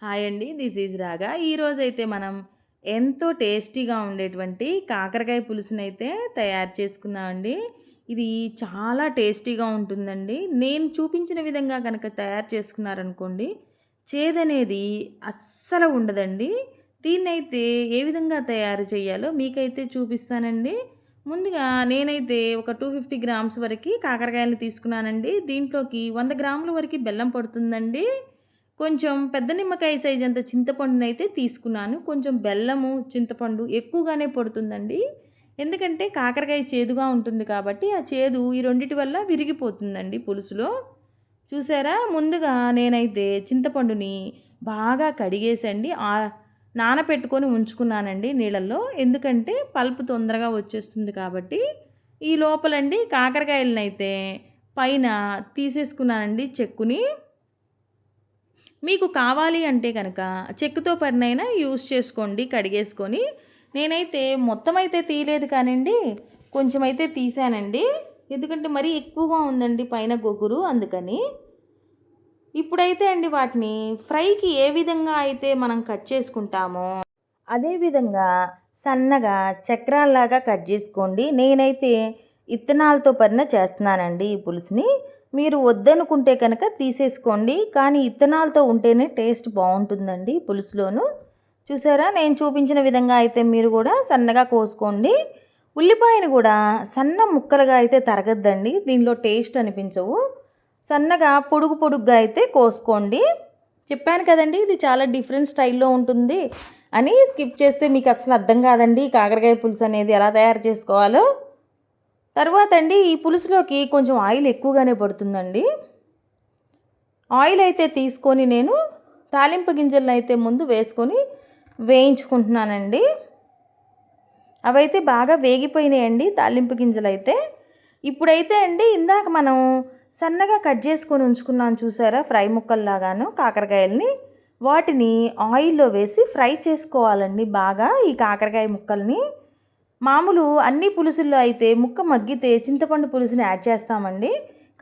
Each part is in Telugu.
హాయ్ అండి. దిస్ ఈజ్ రాగా. ఈరోజైతే మనం ఎంతో టేస్టీగా ఉండేటువంటి కాకరకాయ పులుసునైతే తయారు చేసుకుందామండి. ఇది చాలా టేస్టీగా ఉంటుందండి. నేను చూపించిన విధంగా గనక తయారు చేసుకున్నారనుకోండి, చేదనేది అస్సలు ఉండదండి. దీన్నైతే ఏ విధంగా తయారు చేయాలో మీకైతే చూపిస్తానండి. ముందుగా నేనైతే ఒక 250 గ్రామ్స్ వరకి కాకరకాయలు తీసుకున్నానండి. దీంట్లోకి 100 గ్రాముల వరకి బెల్లం పడుతుందండి. కొంచెం పెద్ద నిమ్మకాయ సైజ్ అంత చింతపండునైతే తీసుకున్నాను. కొంచెం బెల్లము, చింతపండు ఎక్కువగానే పడుతుందండి. ఎందుకంటే కాకరకాయ చేదుగా ఉంటుంది కాబట్టి, ఆ చేదు ఈ రెండిటి వల్ల విరిగిపోతుందండి పులుసులో. చూసారా? ముందుగా నేనైతే చింతపండుని బాగా కడిగేసండి నానపెట్టుకొని ఉంచుకున్నానండి నీళ్ళల్లో. ఎందుకంటే పల్పు తొందరగా వచ్చేస్తుంది కాబట్టి. ఈ లోపలండి కాకరకాయలనైతే పైన తీసేసుకున్నానండి చెక్కుని. మీకు కావాలి అంటే కనుక చెక్కుతో పరినైనా యూస్ చేసుకోండి కడిగేసుకొని. నేనైతే మొత్తం అయితే తీయలేదు కానండి, కొంచెం అయితే తీసానండి. ఎందుకంటే మరీ ఎక్కువగా ఉందండి పైన గొగురు, అందుకని. ఇప్పుడైతే అండి వాటిని ఫ్రైకి ఏ విధంగా అయితే మనం కట్ చేసుకుంటామో అదే విధంగా సన్నగా చక్రాల్లాగా కట్ చేసుకోండి. నేనైతే ఇత్తనాలతో పరిన చేస్తున్నానండి ఈ పులుసుని. మీరు వద్దనుకుంటే కనుక తీసేసుకోండి, కానీ ఇత్తనాలతో ఉంటేనే టేస్ట్ బాగుంటుందండి పులుసులోను. చూసారా? నేను చూపించిన విధంగా అయితే మీరు కూడా సన్నగా కోసుకోండి. ఉల్లిపాయను కూడా సన్న ముక్కలుగా అయితే తరగద్దండి, దీనిలో టేస్ట్ అనిపించవు. సన్నగా పొడుగు పొడుగ్గా అయితే కోసుకోండి. చెప్పాను కదండి, ఇది చాలా డిఫరెంట్ స్టైల్లో ఉంటుంది అని. స్కిప్ చేస్తే మీకు అసలు అర్థం కాదండి కాకరకాయ పులుసు అనేది ఎలా తయారు చేసుకోవాలో. తర్వాత అండి ఈ పులుసులోకి కొంచెం ఆయిల్ ఎక్కువగానే పడుతుందండి. ఆయిల్ అయితే తీసుకొని నేను తాలింపు గింజలను అయితే ముందు వేసుకొని వేయించుకుంటున్నానండి. అవైతే బాగా వేగిపోయినాయండి తాలింపు గింజలు అయితే. ఇప్పుడైతే అండి ఇందాక మనం సన్నగా కట్ చేసుకొని ఉంచుకున్నాను చూసారా, ఫ్రై ముక్కల్లాగాను కాకరకాయలని, వాటిని ఆయిల్లో వేసి ఫ్రై చేసుకోవాలండి బాగా ఈ కాకరకాయ ముక్కల్ని. మామూలు అన్ని పులుసుల్లో అయితే ముక్క మగ్గితే చింతపండు పులుసుని యాడ్ చేస్తామండి,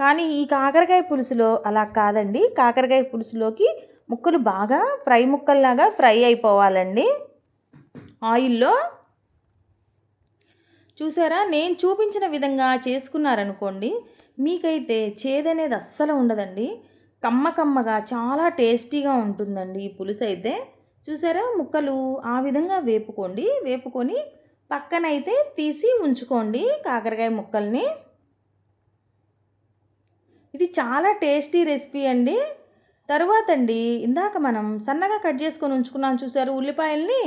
కానీ ఈ కాకరకాయ పులుసులో అలా కాదండి. కాకరకాయ పులుసులోకి ముక్కలు బాగా ఫ్రై ముక్కల్లాగా ఫ్రై అయిపోవాలండి ఆయిల్లో. చూసారా? నేను చూపించిన విధంగా చేసుకున్నారనుకోండి, మీకైతే చేదనేది అస్సలు ఉండదండి. కమ్మగా చాలా టేస్టీగా ఉంటుందండి ఈ పులుసు అయితే. చూసారా? ముక్కలు ఆ విధంగా వేపుకొని పక్కనైతే తీసి ఉంచుకోండి కాకరకాయ ముక్కల్ని. ఇది చాలా టేస్టీ రెసిపీ అండి. తరువాత అండి ఇందాక మనం సన్నగా కట్ చేసుకొని ఉంచుకున్నాం చూసారు ఉల్లిపాయల్ని,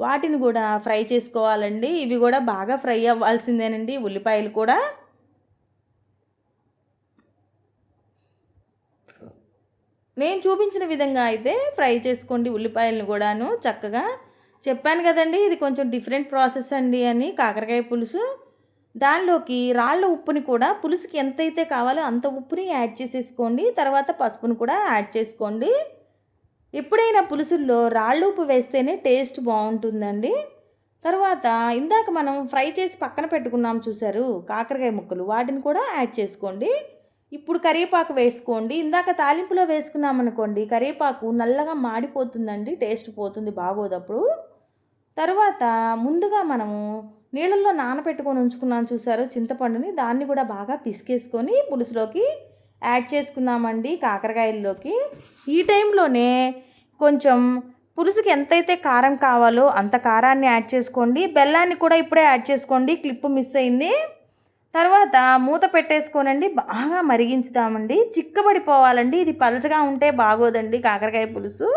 వాటిని కూడా ఫ్రై చేసుకోవాలండి. ఇవి కూడా బాగా ఫ్రై అవ్వాల్సిందేనండి ఉల్లిపాయలు కూడా. నేను చూపించిన విధంగా అయితే ఫ్రై చేసుకోండి ఉల్లిపాయలను కూడాను చక్కగా. చెప్పాను కదండి ఇది కొంచెం డిఫరెంట్ ప్రాసెస్ అండి అని కాకరకాయ పులుసు. దానిలోకి రాళ్ళ ఉప్పుని కూడా పులుసుకి ఎంతైతే కావాలో అంత ఉప్పుని యాడ్ చేసేసుకోండి. తర్వాత పసుపుని కూడా యాడ్ చేసుకోండి. ఎప్పుడైనా పులుసుల్లో రాళ్ళు ఉప్పు వేస్తేనే టేస్ట్ బాగుంటుందండి. తర్వాత ఇందాక మనం ఫ్రై చేసి పక్కన పెట్టుకున్నాం చూసారు కాకరకాయ ముక్కలు, వాటిని కూడా యాడ్ చేసుకోండి. ఇప్పుడు కరివేపాకు వేసుకోండి. ఇందాక తాలింపులో వేసుకున్నామనుకోండి కరివేపాకు నల్లగా మాడిపోతుందండి, టేస్ట్ పోతుంది, బాగోదప్పుడు. తర్వాత ముందుగా మనము నీళ్ళల్లో నానబెట్టుకొని ఉంచుకున్నాం చూసారు చింతపండుని, దాన్ని కూడా బాగా పిసికేసుకొని పులుసులోకి యాడ్ చేసుకుందామండి కాకరకాయల్లోకి. ఈ టైంలోనే కొంచెం పులుసుకి ఎంతైతే కారం కావాలో అంత కారాన్ని యాడ్ చేసుకోండి. బెల్లాన్ని కూడా ఇప్పుడే యాడ్ చేసుకోండి, క్లిప్పు మిస్ అయింది. తర్వాత మూత పెట్టేసుకోనండి బాగా మరిగించుదామండి. చిక్కబడిపోవాలండి, ఇది పలచగా ఉంటే బాగోదండి కాకరకాయ పులుసు.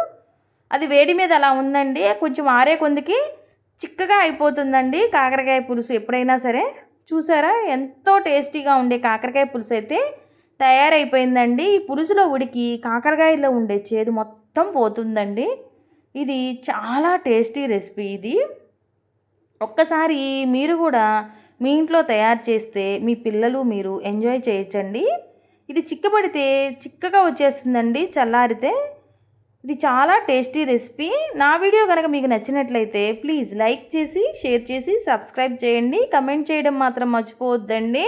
అది వేడి మీద అలా ఉందండి, కొంచెం ఆరే కొందికి చిక్కగా అయిపోతుందండి కాకరకాయ పులుసు ఎప్పుడైనా సరే. చూసారా? ఎంతో టేస్టీగా ఉండే కాకరకాయ పులుసు అయితే తయారైపోయిందండి. ఈ పులుసులో ఉడికి కాకరకాయలో ఉండే చేదు మొత్తం పోతుందండి. ఇది చాలా టేస్టీ రెసిపీ ఇది. ఒక్కసారి మీరు కూడా మీ ఇంట్లో తయారు చేస్తే మీ పిల్లలు మీరు ఎంజాయ్ చేయొచ్చండి. ఇది చిక్కబడితే చిక్కగా వచ్చేస్తుందండి చల్లారితే. ఇది చాలా టేస్టీ రెసిపీ. నా వీడియో కనుక మీకు నచ్చినట్లయితే ప్లీజ్ లైక్ చేసి, షేర్ చేసి, సబ్స్క్రైబ్ చేయండి. కమెంట్ చేయడం మాత్రం మర్చిపోవద్దండి.